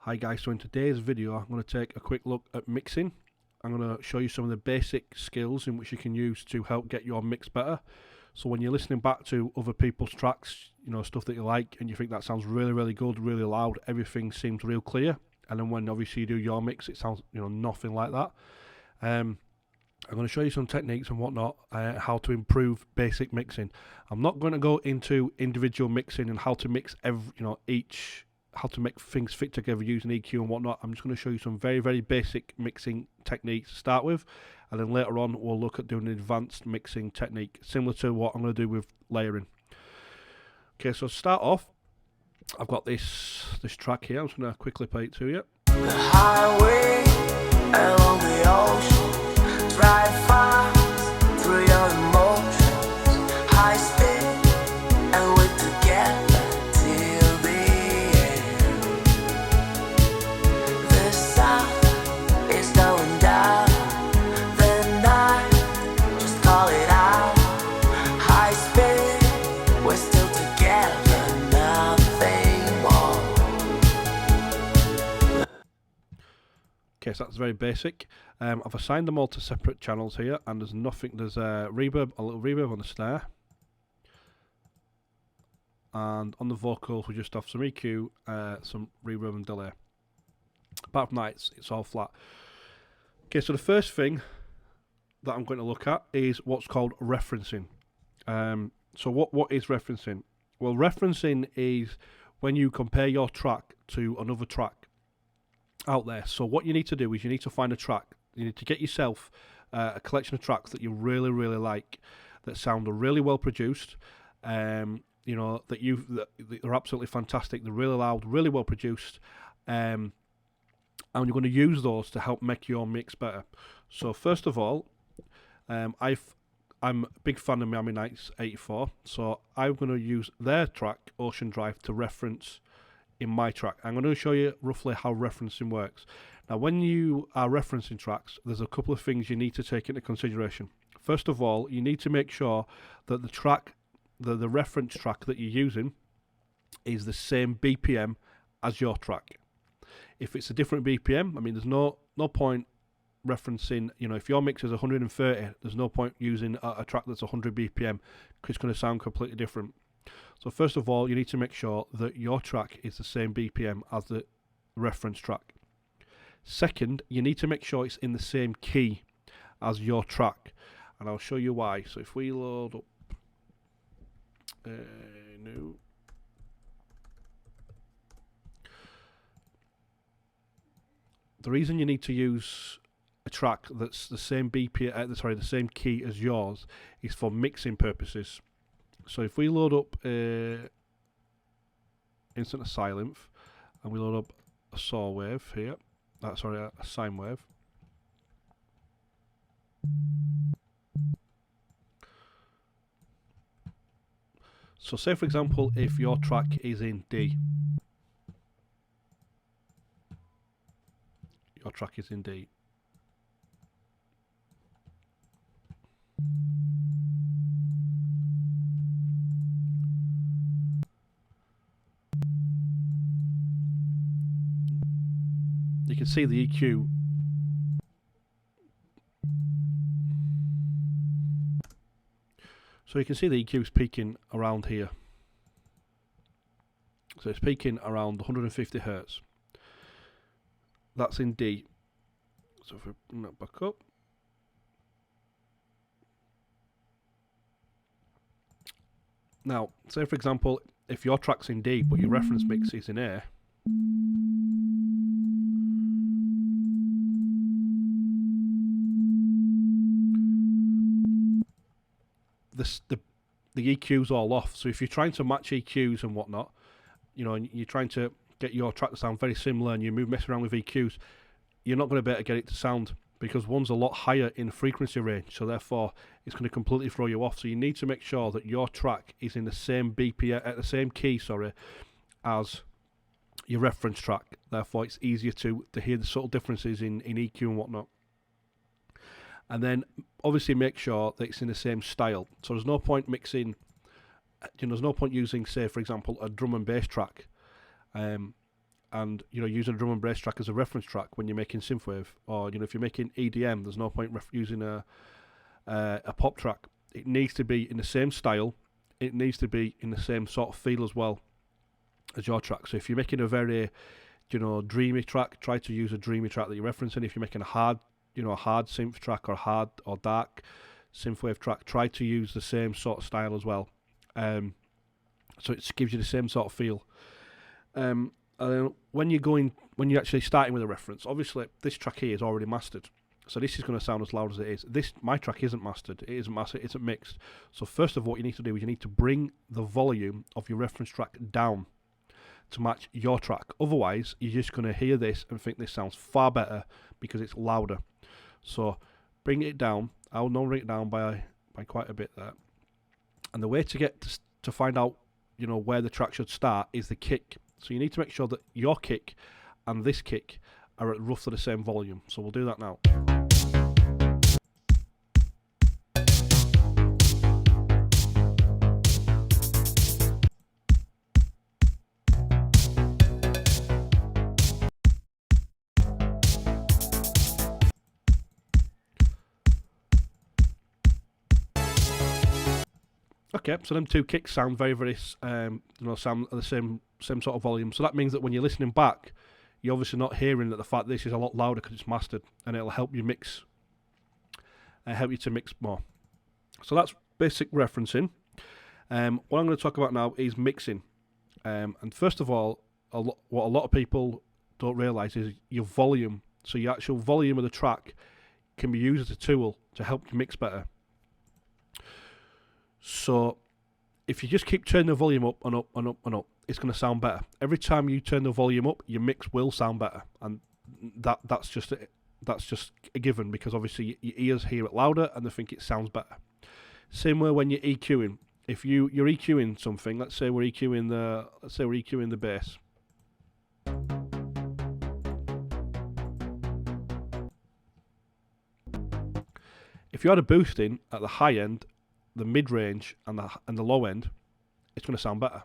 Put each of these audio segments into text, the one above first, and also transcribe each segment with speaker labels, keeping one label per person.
Speaker 1: Hi guys, so in today's video I'm going to take a quick look at mixing. I'm going to show you some of the basic skills in which you can use to help get your mix better. So when you're listening back to other people's tracks, you know, stuff that you like and you think that sounds really good, really loud, everything seems real clear, and then when obviously you do your mix it sounds, you know, nothing like that. I'm going to show you some techniques and whatnot, how to improve basic mixing. I'm not going to go into individual mixing and how to mix how to make things fit together using EQ and whatnot. I'm just going to show you some very basic mixing techniques to start with, and then later on we'll look at doing an advanced mixing technique similar to what I'm going to do with layering. Okay, so to start off, I've got this track here. I'm just going to quickly play it to you.
Speaker 2: The highway along the ocean, drive fast through your emotions, high speed and we're together till the end. The sun is going down, the night, just call it out. High speed, we're still together, nothing more.
Speaker 1: Okay, so that's very basic. I've assigned them all to separate channels here, and there's a little reverb on the snare, and on the vocals we just have some EQ, some reverb and delay. Apart from that, it's all flat. Okay, so the first thing that I'm going to look at is what's called referencing. So what is referencing? Well, referencing is when you compare your track to another track out there. So what you need to do is you need to find a track. You need to get yourself a collection of tracks that you really like, that sound really well produced, you know, that they're absolutely fantastic, they're really loud, really well produced, and you're going to use those to help make your mix better. So first of all, I'm a big fan of Miami Nights 84, so I'm going to use their track Ocean Drive to reference in my track. I'm going to show you roughly how referencing works. Now, when you are referencing tracks, there's a couple of things you need to take into consideration. First of all, you need to make sure that the track, the reference track that you're using, is the same BPM as your track. If it's a different BPM, I mean, there's no point referencing, you know, if your mix is 130, there's no point using a track that's 100 BPM, because it's going to sound completely different. So first of all, you need to make sure that your track is the same BPM as the reference track. Second, you need to make sure it's in the same key as your track, and I'll show you why. So if we load up new, the reason you need to use a track that's the same the same key as yours is for mixing purposes. So if we load up instant Silenth, and we load up a saw wave here, a sine wave. So say for example, if your track is in D, you can see the EQ. So you can see the EQ is peaking around here. So it's peaking around 150 Hertz. That's in D. So if we bring that back up, now say for example, if your track's in D but your reference mix is in A, the EQ's all off. So if you're trying to match EQs and whatnot, you know, and you're trying to get your track to sound very similar, and you mess around with EQs, you're not going to be able to get it to sound, because one's a lot higher in frequency range, so therefore it's going to completely throw you off. So you need to make sure that your track is in the same BPM, at the same key, as your reference track. Therefore it's easier to hear the subtle differences in EQ and whatnot. And then obviously make sure that it's in the same style. So there's no point mixing, you know, there's no point using, say for example, a drum and bass track and using a drum and bass track as a reference track when you're making synthwave, or if you're making EDM, there's no point using a pop track. It needs to be in the same style. It needs to be in the same sort of feel as well as your track. So if you're making a very dreamy track, try to use a dreamy track that you're referencing. If you're making a hard synth track or hard or dark synthwave track, try to use the same sort of style as well. So it gives you the same sort of feel. When you're actually starting with a reference, obviously this track here is already mastered. So this is going to sound as loud as it is. My track isn't mastered. It isn't mastered. It isn't mixed. So first of all, what you need to do is you need to bring the volume of your reference track down to match your track. Otherwise, you're just going to hear this and think this sounds far better because it's louder. So bring it down. I'll now bring it down by quite a bit there. And the way to get to find out where the track should start is the kick. So you need to make sure that your kick and this kick are at roughly the same volume. So we'll do that now. Okay, so them two kicks sound very, very, sound at the same sort of volume. So that means that when you're listening back, you're obviously not hearing that the fact that this is a lot louder because it's mastered, and it'll help you mix, to mix more. So that's basic referencing. What I'm going to talk about now is mixing. And first of all, what a lot of people don't realise is your volume. So your actual volume of the track can be used as a tool to help you mix better. So if you just keep turning the volume up and up and up and up, it's going to sound better. Every time you turn the volume up, your mix will sound better, and that's just a given, because obviously your ears hear it louder and they think it sounds better. Same way when you're EQing. If you're EQing something, let's say we're EQing the bass. If you had a boost in at the high end, the mid range, and the low end, it's going to sound better.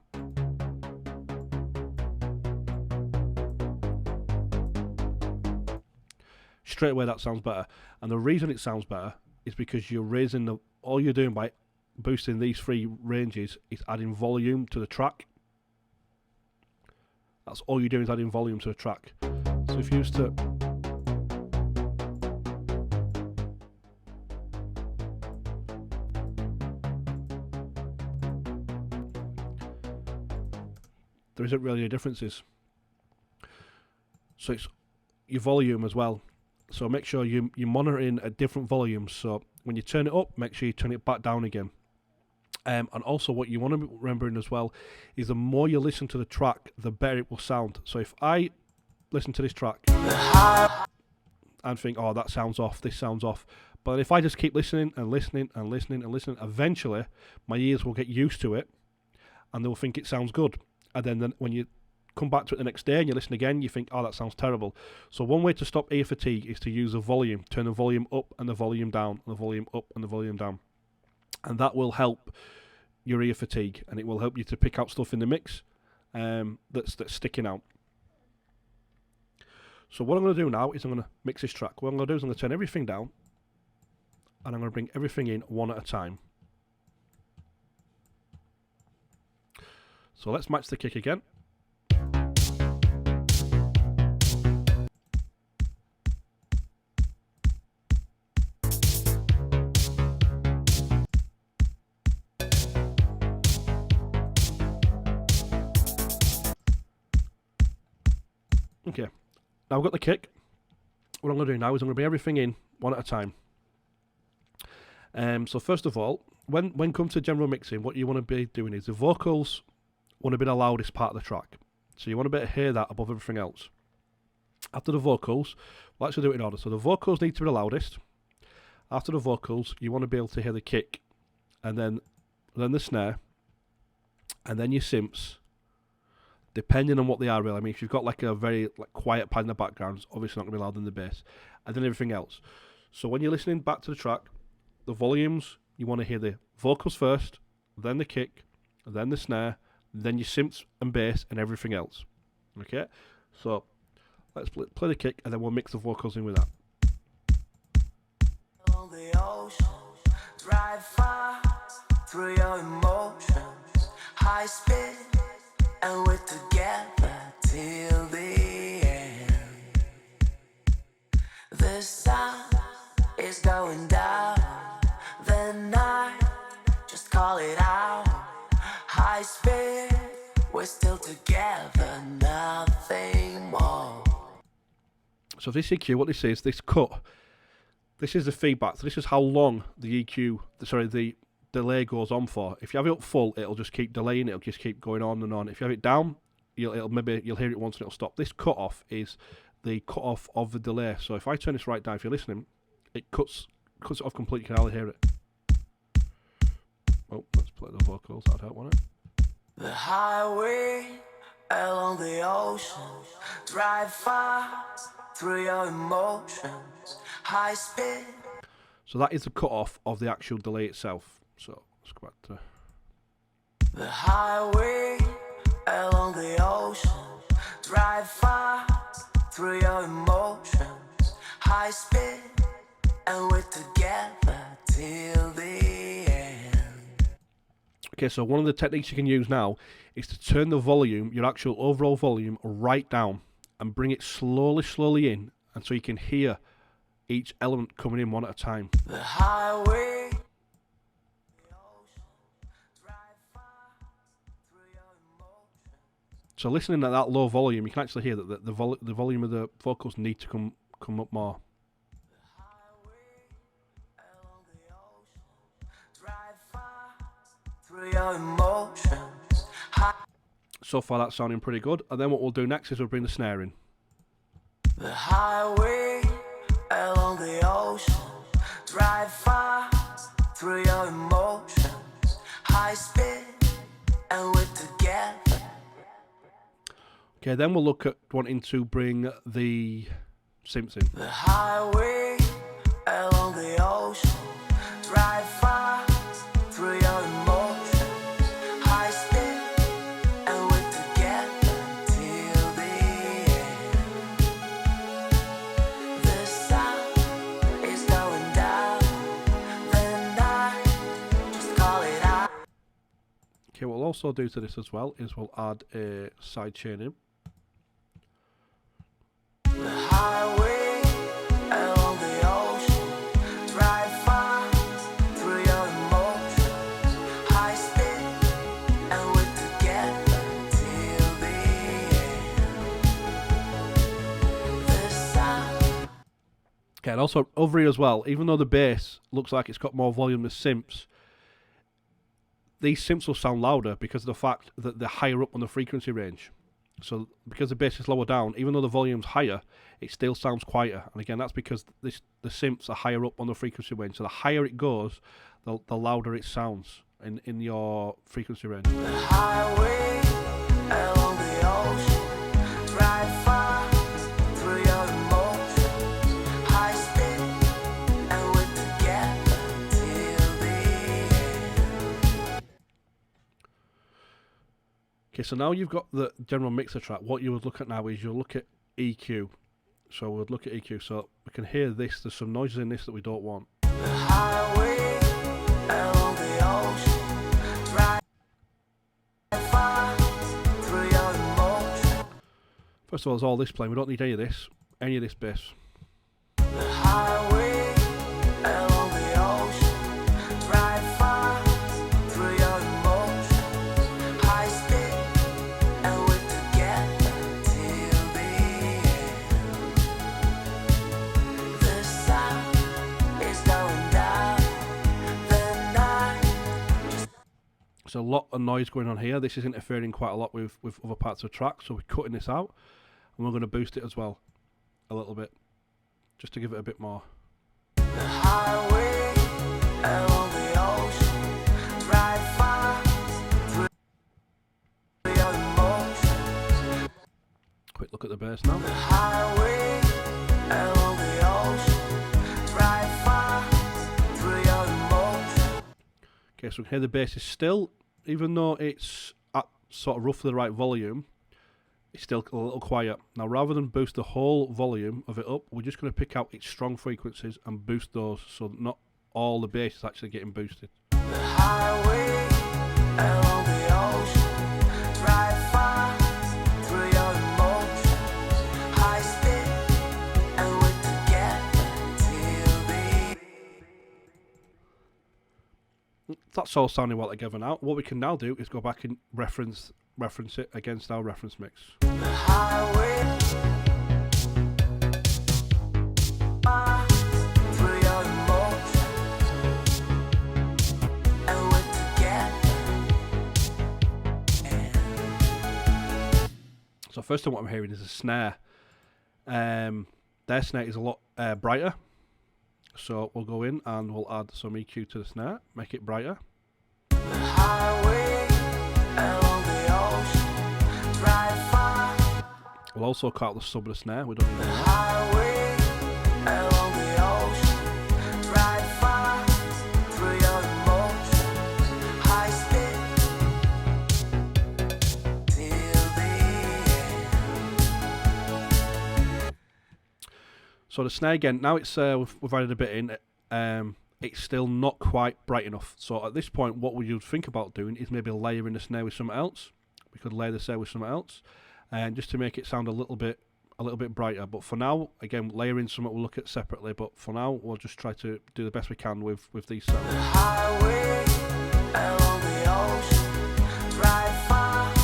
Speaker 1: Straight away that sounds better, and the reason it sounds better is because you're raising all you're doing by boosting these three ranges is adding volume to the track. That's all you're doing, is adding volume to the track. So if you used to there isn't really any differences. So it's your volume as well. So make sure you're monitoring at different volumes. So when you turn it up, make sure you turn it back down again. And also what you want to be remembering as well is the more you listen to the track, the better it will sound. So if I listen to this track and think, oh, that sounds off, this sounds off. But if I just keep listening and listening and listening and listening, eventually my ears will get used to it and they'll think it sounds good. And then when you come back to it the next day and you listen again, you think, oh, that sounds terrible. So one way to stop ear fatigue is to use the volume. Turn the volume up and the volume down, and the volume up and the volume down. And that will help your ear fatigue, and it will help you to pick out stuff in the mix that's sticking out. So what I'm going to do now is I'm going to mix this track. What I'm going to do is I'm going to turn everything down, and I'm going to bring everything in one at a time. So let's match the kick again. Okay, now I've got the kick. What I'm going to do now is I'm going to bring everything in one at a time. So first of all, when come to general mixing, what you want to be doing is the vocals want to be the loudest part of the track. So you want to be able to hear that above everything else. After the vocals, we'll actually do it in order. So the vocals need to be the loudest. After the vocals, you want to be able to hear the kick, and then the snare, and then your synths, depending on what they are really. I mean, if you've got like a very quiet pad in the background, it's obviously not going to be louder than the bass, and then everything else. So when you're listening back to the track, the volumes, you want to hear the vocals first, then the kick, then the snare, then your synths and bass and everything else. Okay? So let's play the kick, and then we'll mix the vocals in with that.
Speaker 2: On the ocean, drive fast through your emotions, high speed, and we're together till the end. The sun is going down, the night, just call it out. High speed, we're still together, nothing more.
Speaker 1: So this EQ, what this is, this cut, this is the feedback. So this is how long the the delay goes on for. If you have it up full, it'll just keep delaying. It'll just keep going on and on. If you have it down, you'll hear it once and it'll stop. This cut off is the cut off of the delay. So if I turn this right down, if you're listening, it cuts it off completely. You can hardly hear it. Oh, let's play the vocals. That'd help, won't it?
Speaker 2: The highway along the ocean, drive fast through your emotions, high speed.
Speaker 1: So that is the cut off of the actual delay itself. So let's go back to
Speaker 2: the highway along the ocean, drive fast through your emotions, high speed, and we're together till the end.
Speaker 1: Okay, so one of the techniques you can use now is to turn the volume, your actual overall volume, right down and bring it slowly in, and so you can hear each element coming in one at a time.
Speaker 2: The highway, the ocean, drive fast through your emotions.
Speaker 1: So listening at that low volume, you can actually hear that the volume of the vocals need to come up more.
Speaker 2: The highway along the ocean, drive fast through your emotions.
Speaker 1: So far that's sounding pretty good. And then what we'll do next is we'll bring the snare in.
Speaker 2: The highway along the ocean, drive fast through your emotions, high speed, and we're together.
Speaker 1: Okay, then we'll look at wanting to bring the synths in.
Speaker 2: The highway along the ocean, drive fast through your emotions, high speed, and we're together till the end. The sun is going down, the night, just call it out.
Speaker 1: Okay, what we'll also do to this as well is we'll add a side chain in.
Speaker 2: The highway along the ocean, drive fast through your emotions, high speed, and we're together till the end. The sun.
Speaker 1: Okay, and also over here as well, even though the bass looks like it's got more volume than synths, these synths will sound louder because of the fact that they're higher up on the frequency range. So because the bass is lower down, even though the volume's higher, it still sounds quieter. And again, that's because the synths are higher up on the frequency range. So the higher it goes, the louder it sounds in your frequency range.
Speaker 2: The highway along the ocean, drive fast through your emotions, high speed, and we're together till the end.
Speaker 1: Okay, so now you've got the general mixer track. What you would look at now is you'll look at EQ. So we'll look at EQ. So we can hear this. There's some noises in this that we don't want.
Speaker 2: The highway along the ocean, drive fast through your emotions.
Speaker 1: First of all, there's all this playing. We don't need any of this bass.
Speaker 2: The highway along the ocean, drive fast through your emotions, high speed, and we're together till the end. The sun is going down, the night.
Speaker 1: There's a lot of noise going on here. This is interfering quite a lot with other parts of the track. So we're cutting this out, and we're going to boost it as well a little bit, just to give it a bit more.
Speaker 2: The highway along the ocean, drive fast through your emotions.
Speaker 1: Quick look at the bass now.
Speaker 2: The highway along the ocean, drive fast through your emotions.
Speaker 1: Okay, so we can hear the bass is still, even though it's at sort of roughly the right volume, it's still a little quiet. Now, rather than boost the whole volume of it up, we're just going to pick out its strong frequencies and boost those, so that not all the bass is actually getting boosted.
Speaker 2: The highway along the ocean, drive fast through your emotions, high speed, and we're together till the
Speaker 1: That's all sounding well together now. What we can now do is go back and reference it against our reference mix.
Speaker 2: highway fast through your emotions, and we're together.
Speaker 1: So first thing what I'm hearing is a snare. Their snare is a lot brighter. So we'll go in and we'll add some EQ to the snare, make it brighter.
Speaker 2: The highway along the ocean, drive fast.
Speaker 1: We'll also cut out the sub of the snare. We don't need that.
Speaker 2: Highway along the ocean, drive fast through your emotions, high speed till the end.
Speaker 1: So the snare again. Now it's we've added a bit in. It's still not quite bright enough. So at this point, what we would think about doing is maybe layering the snare with something else. We could layer the snare with something else, and just to make it sound a little bit brighter. But for now, again, layering something we'll look at separately. But for now, we'll just try to do the best we can with these sounds.
Speaker 2: Highway along the ocean, drive fast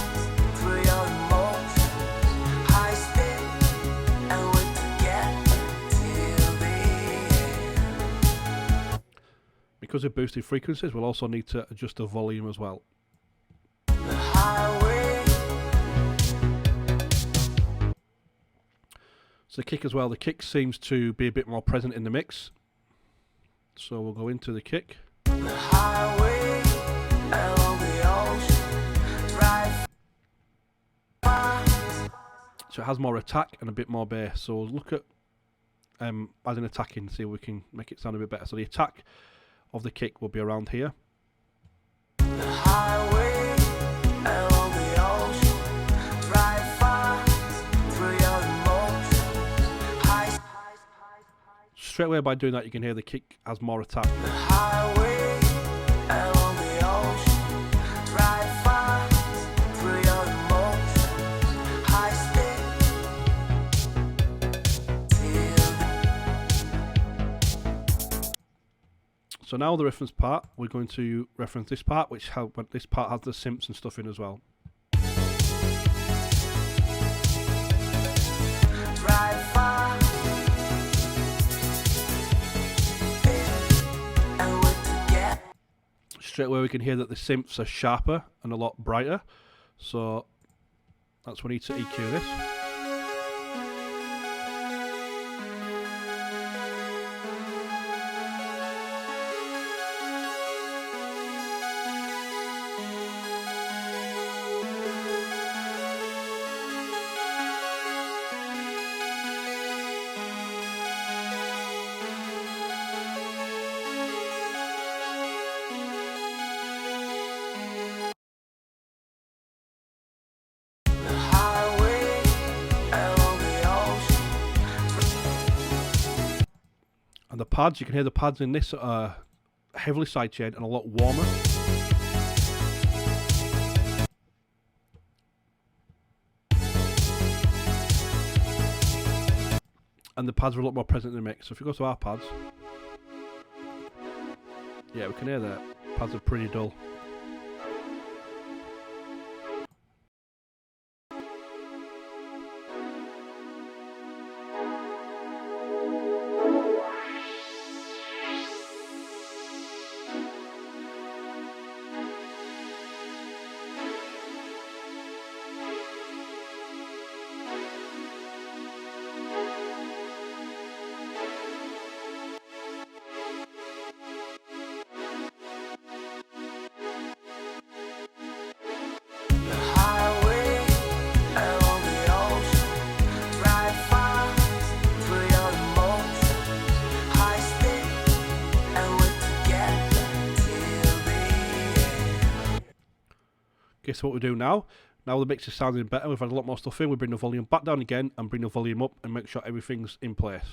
Speaker 2: through your emotions, high speed, and we're together till the end.
Speaker 1: Because of boosted frequencies, we'll also need to adjust the volume as well.
Speaker 2: The highway.
Speaker 1: So the kick as well. The kick seems to be a bit more present in the mix. So we'll go into the kick.
Speaker 2: The highway along the ocean, drive fast.
Speaker 1: So it has more attack and a bit more bass. So we'll look at adding attack in, see if we can make it sound a bit better. So the attack of the kick will be around here.
Speaker 2: The highway along the ocean, drive fast through your emotions, high.
Speaker 1: Straight away by doing that, you can hear the kick has more attack.
Speaker 2: The highway along the ocean, drive fast through your emotions, high speed till.
Speaker 1: So now the reference part, we're going to reference this part, this part has the synths and stuff in as well.
Speaker 2: Drive fast, and we're together.
Speaker 1: Straight away we can hear that the synths are sharper and a lot brighter. So that's when we need to EQ this.
Speaker 2: The highway along the ocean.
Speaker 1: And the pads, you can hear the pads in this are heavily sidechained and a lot warmer. And the pads are a lot more present in the mix. So if you go to our pads, yeah, we can hear that. Pads are pretty dull. Okay, so what we do now Now the mix is sounding better. We've had a lot more stuff in. We bring the volume back down again and bring the volume up and make sure everything's in place.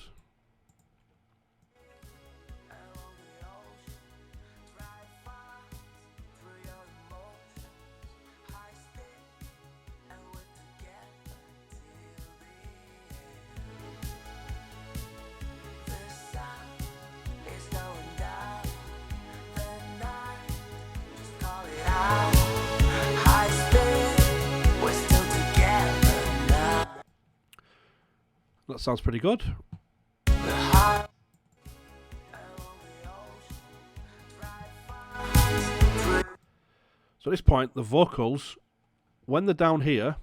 Speaker 1: That sounds pretty good. So at this point, the vocals, when they're down here,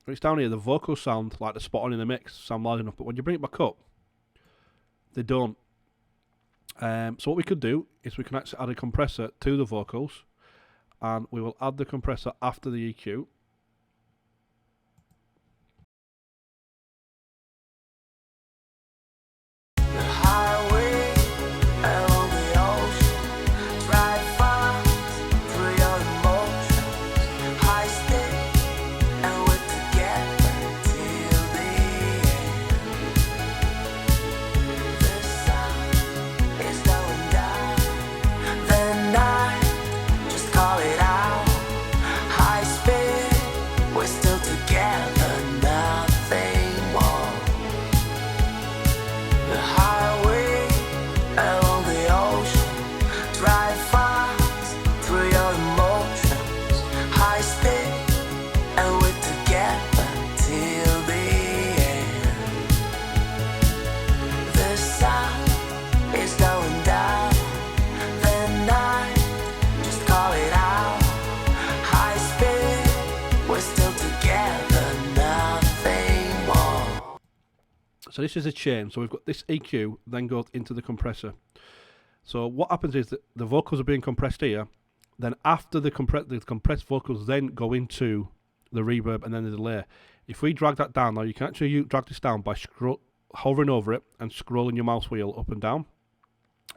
Speaker 1: when it's down here, the vocals sound like they're spot on in the mix, sound loud enough. But when you bring it back up, they don't. So what we could do is we can actually add a compressor to the vocals, and we will add the compressor after the EQ. So this is a chain. So we've got this EQ, then goes into the compressor. So what happens is that the vocals are being compressed here. Then after the compressed vocals then go into the reverb and then the delay. If we drag that down, now you can actually drag this down by hovering over it and scrolling your mouse wheel up and down.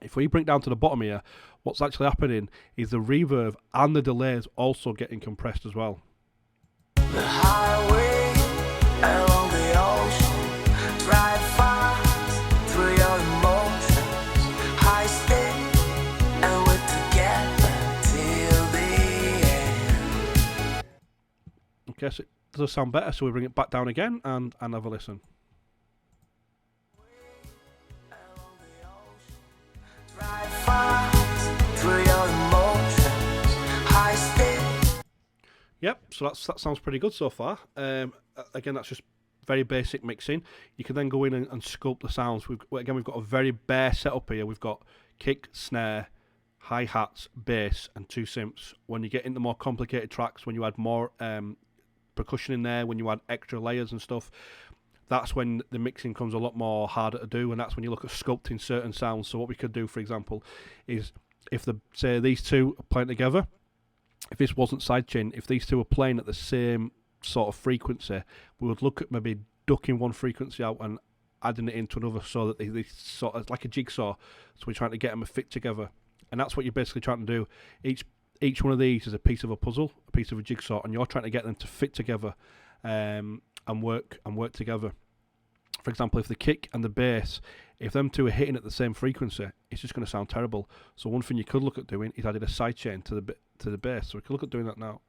Speaker 1: If we bring it down to the bottom here, what's actually happening is the reverb and the delays also getting compressed as well.
Speaker 2: The highway along the ocean, drive fast through your emotions, high speed, and we're together till the end.
Speaker 1: Okay, so it does sound better, so we bring it back down again and have a listen.
Speaker 2: Drive fast through your emotions, high speed.
Speaker 1: Yep, so that sounds pretty good so far. Again, that's just very basic mixing. You can then go in and sculpt the sounds. We've got a very bare setup here. We've got kick, snare, hi-hats, bass, and 2 synths. When you get into more complicated tracks, when you add more percussion in there, when you add extra layers and stuff, that's when the mixing comes a lot more harder to do, and that's when you look at sculpting certain sounds. So what we could do, for example, is if say these two are playing together, if this wasn't sidechain, if these two are playing at the same sort of frequency, we would look at maybe ducking one frequency out and adding it into another, so that they sort of like a jigsaw. So we're trying to get them to fit together, and that's what you're basically trying to do. Each one of these is a piece of a puzzle, a piece of a jigsaw, and you're trying to get them to fit together and work together. For example, if the kick and the bass, if them two are hitting at the same frequency, it's just going to sound terrible. So one thing you could look at doing is adding a sidechain to the bass. So we can look at doing that now.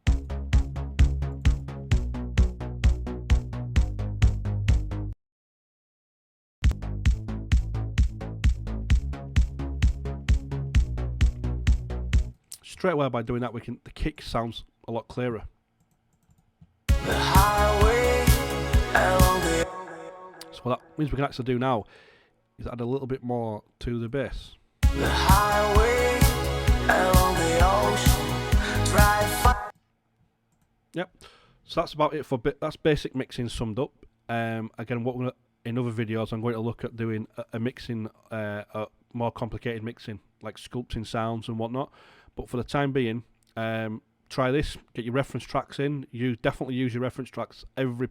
Speaker 1: Straight away by doing that, the kick sounds a lot clearer.
Speaker 2: The highway along the
Speaker 1: So what that means we can actually do now is add a little bit more to the bass.
Speaker 2: The highway along the ocean, drive fast.
Speaker 1: Yep. So that's about it for that's basic mixing summed up. Again, in other videos, I'm going to look at doing a mixing, a more complicated mixing, like sculpting sounds and whatnot. But for the time being, try this. Get your reference tracks in. Definitely use your reference tracks. Every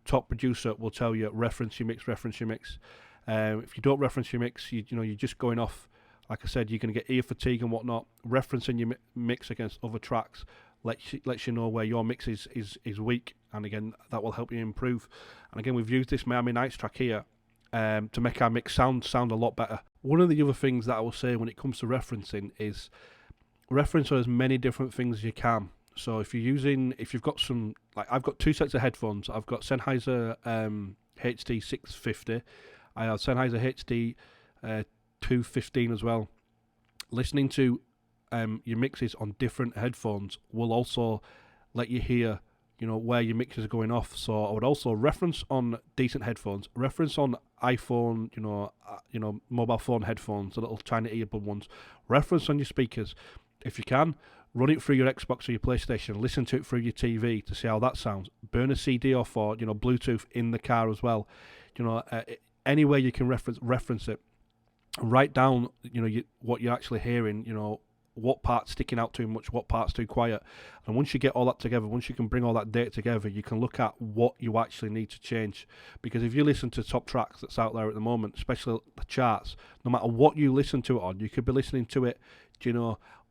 Speaker 1: top producer will tell you reference your mix. If you don't reference your mix, you're just going off. Like I said, you're going to get ear fatigue and whatnot. Referencing your mix against other tracks, lets you know where your mix is weak, and again that will help you improve. And again, we've used this Miami Nights track here to make our mix sound a lot better. One of the other things that I will say when it comes to referencing is reference as many different things as you can. So if you've got some, like I've got 2 sets of headphones. I've got Sennheiser HD 650. I have Sennheiser HD 215 as well. Listening to your mixes on different headphones will also let you hear, where your mixes are going off. So I would also reference on decent headphones, reference on iPhone, mobile phone headphones, the little tiny earbud ones, reference on your speakers. If you can, run it through your Xbox or your PlayStation, listen to it through your TV to see how that sounds. Burn a CD off, or Bluetooth in the car as well. Anywhere you can reference it. Write down, what you're actually hearing. What part's sticking out too much, what part's too quiet. And once you get all that together, once you can bring all that data together, you can look at what you actually need to change. Because if you listen to top tracks that's out there at the moment, especially the charts, no matter what you listen to it on, you could be listening to it,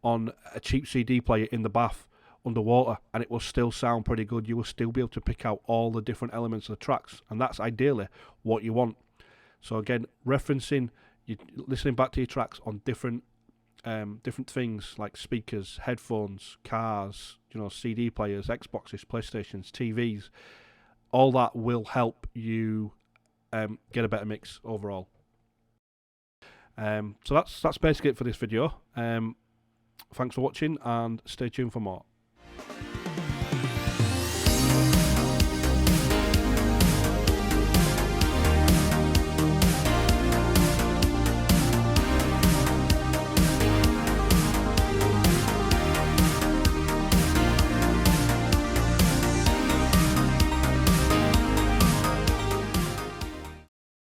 Speaker 1: on a cheap CD player in the bath underwater, and it will still sound pretty good. You will still be able to pick out all the different elements of the tracks, and that's ideally what you want. So again, referencing, you listening back to your tracks on different things like speakers, headphones, cars, CD players, Xboxes, PlayStations, TVs. All that will help you get a better mix overall. So that's basically it for this video. Thanks for watching, and stay tuned for more.